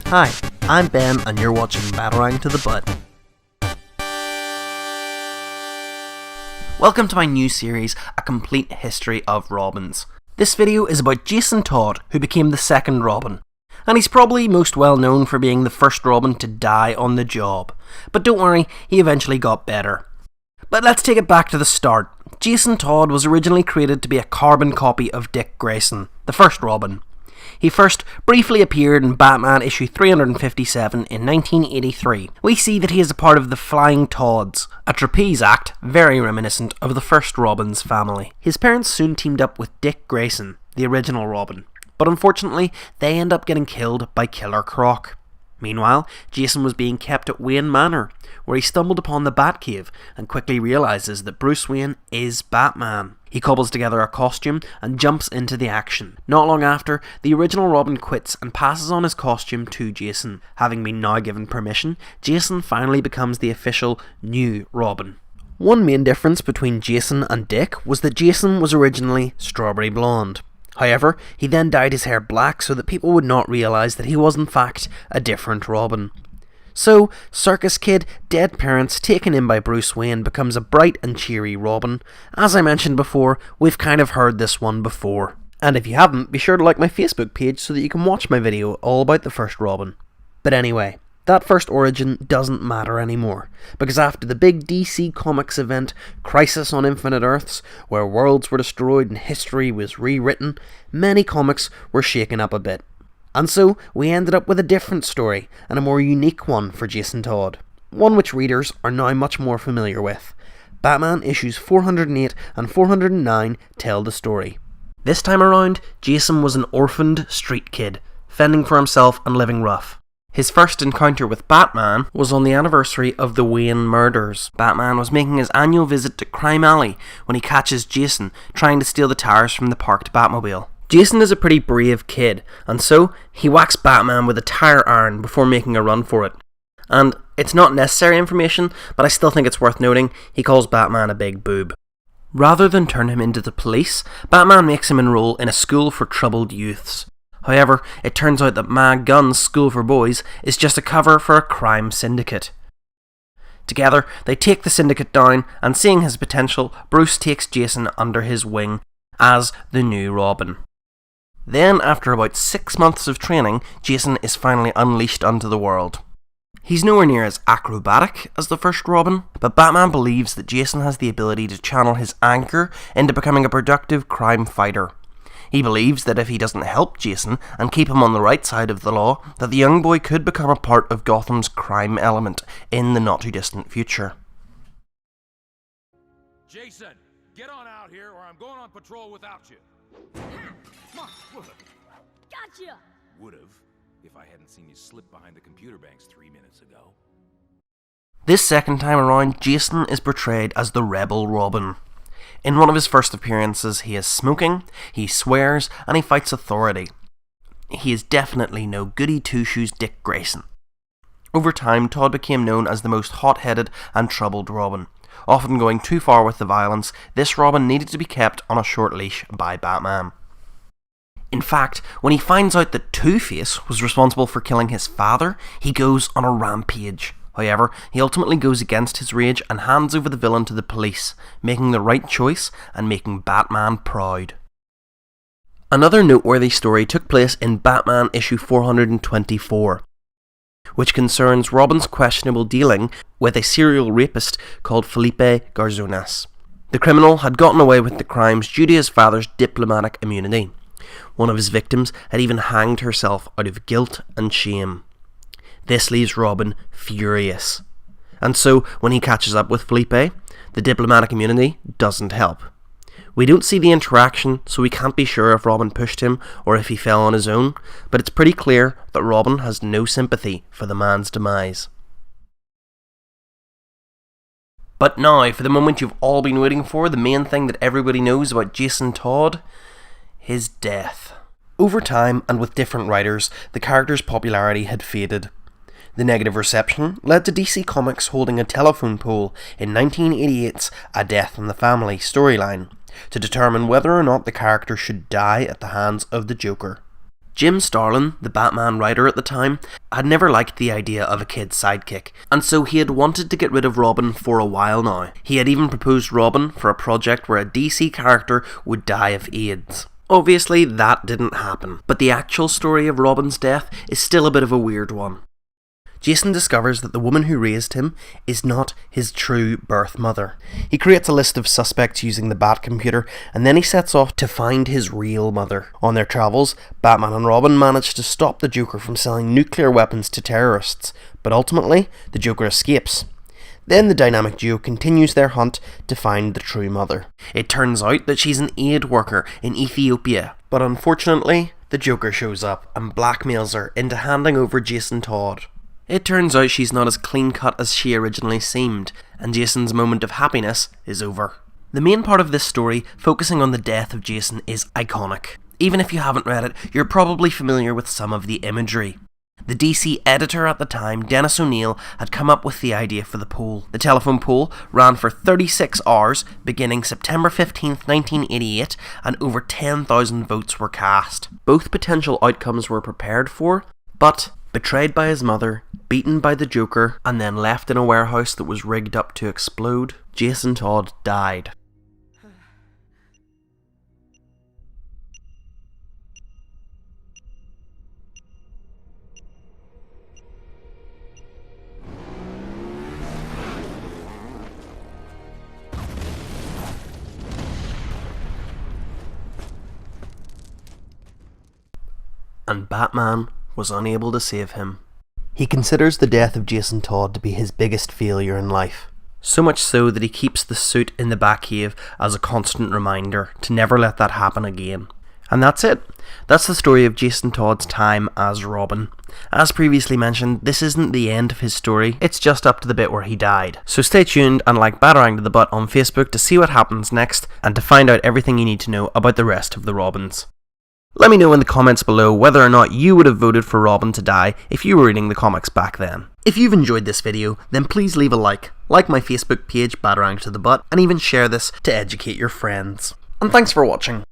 Hi, I'm Ben and you're watching Batarang to the Butt. Welcome to my new series, A Complete History of Robins. This video is about Jason Todd, who became the second Robin. And he's probably most well known for being the first Robin to die on the job. But don't worry, he eventually got better. But let's take it back to the start. Jason Todd was originally created to be a carbon copy of Dick Grayson, the first Robin. He first briefly appeared in Batman issue 357 in 1983. We see that he is a part of the Flying Todds, a trapeze act very reminiscent of the first Robin's family. His parents soon teamed up with Dick Grayson, the original Robin, but unfortunately they end up getting killed by Killer Croc. Meanwhile, Jason was being kept at Wayne Manor, where he stumbled upon the Batcave and quickly realises that Bruce Wayne is Batman. He cobbles together a costume and jumps into the action. Not long after, the original Robin quits and passes on his costume to Jason. Having been now given permission, Jason finally becomes the official new Robin. One main difference between Jason and Dick was that Jason was originally strawberry blonde. However, he then dyed his hair black so that people would not realise that he was in fact a different Robin. So, circus kid, dead parents taken in by Bruce Wayne becomes a bright and cheery Robin. As I mentioned before, we've kind of heard this one before. And if you haven't, be sure to like my Facebook page so that you can watch my video all about the first Robin. But anyway, that first origin doesn't matter anymore, because after the big DC Comics event, Crisis on Infinite Earths, where worlds were destroyed and history was rewritten, many comics were shaken up a bit. And so, we ended up with a different story, and a more unique one for Jason Todd. One which readers are now much more familiar with. Batman issues 408 and 409 tell the story. This time around, Jason was an orphaned street kid, fending for himself and living rough. His first encounter with Batman was on the anniversary of the Wayne murders. Batman was making his annual visit to Crime Alley when he catches Jason trying to steal the tires from the parked Batmobile. Jason is a pretty brave kid, and so he whacks Batman with a tire iron before making a run for it. And it's not necessary information, but I still think it's worth noting, he calls Batman a big boob. Rather than turn him into the police, Batman makes him enroll in a school for troubled youths. However, it turns out that Mad Gun's School for Boys is just a cover for a crime syndicate. Together, they take the syndicate down, and seeing his potential, Bruce takes Jason under his wing as the new Robin. Then, after about 6 months of training, Jason is finally unleashed onto the world. He's nowhere near as acrobatic as the first Robin, but Batman believes that Jason has the ability to channel his anger into becoming a productive crime fighter. He believes that if he doesn't help Jason and keep him on the right side of the law, that the young boy could become a part of Gotham's crime element in the not-too-distant future. Jason, get on out here or I'm going on patrol without you. Come on, would've. Gotcha! Would've, if I hadn't seen you slip behind the computer banks 3 minutes ago. This second time around, Jason is portrayed as the rebel Robin. In one of his first appearances, he is smoking, he swears, and he fights authority. He is definitely no goody two-shoes Dick Grayson. Over time, Todd became known as the most hot-headed and troubled Robin. Often going too far with the violence, this Robin needed to be kept on a short leash by Batman. In fact, when he finds out that Two-Face was responsible for killing his father, he goes on a rampage. However, he ultimately goes against his rage and hands over the villain to the police, making the right choice and making Batman proud. Another noteworthy story took place in Batman issue 424, which concerns Robin's questionable dealing with a serial rapist called Felipe Garzonas. The criminal had gotten away with the crimes due to his father's diplomatic immunity. One of his victims had even hanged herself out of guilt and shame. This leaves Robin furious. And so, when he catches up with Felipe, the diplomatic immunity doesn't help. We don't see the interaction, so we can't be sure if Robin pushed him or if he fell on his own, but it's pretty clear that Robin has no sympathy for the man's demise. But now, for the moment you've all been waiting for, the main thing that everybody knows about Jason Todd, his death. Over time, and with different writers, the character's popularity had faded. The negative reception led to DC Comics holding a telephone poll in 1988's A Death in the Family storyline, to determine whether or not the character should die at the hands of the Joker. Jim Starlin, the Batman writer at the time, had never liked the idea of a kid's sidekick, and so he had wanted to get rid of Robin for a while now. He had even proposed Robin for a project where a DC character would die of AIDS. Obviously, that didn't happen, but the actual story of Robin's death is still a bit of a weird one. Jason discovers that the woman who raised him is not his true birth mother. He creates a list of suspects using the Bat computer, and then he sets off to find his real mother. On their travels, Batman and Robin manage to stop the Joker from selling nuclear weapons to terrorists, but ultimately, the Joker escapes. Then the dynamic duo continues their hunt to find the true mother. It turns out that she's an aid worker in Ethiopia, but unfortunately, the Joker shows up and blackmails her into handing over Jason Todd. It turns out she's not as clean-cut as she originally seemed, and Jason's moment of happiness is over. The main part of this story, focusing on the death of Jason, is iconic. Even if you haven't read it, you're probably familiar with some of the imagery. The DC editor at the time, Dennis O'Neil, had come up with the idea for the poll. The telephone poll ran for 36 hours, beginning September 15th, 1988, and over 10,000 votes were cast. Both potential outcomes were prepared for, but betrayed by his mother, beaten by the Joker, and then left in a warehouse that was rigged up to explode, Jason Todd died. And Batman was unable to save him. He considers the death of Jason Todd to be his biggest failure in life. So much so that he keeps the suit in the Batcave as a constant reminder to never let that happen again. And that's it. That's the story of Jason Todd's time as Robin. As previously mentioned, this isn't the end of his story, it's just up to the bit where he died. So stay tuned and like Batarang to the Butt on Facebook to see what happens next and to find out everything you need to know about the rest of the Robins. Let me know in the comments below whether or not you would have voted for Robin to die if you were reading the comics back then. If you've enjoyed this video, then please leave a like my Facebook page Batarang to the Butt, and even share this to educate your friends. And thanks for watching.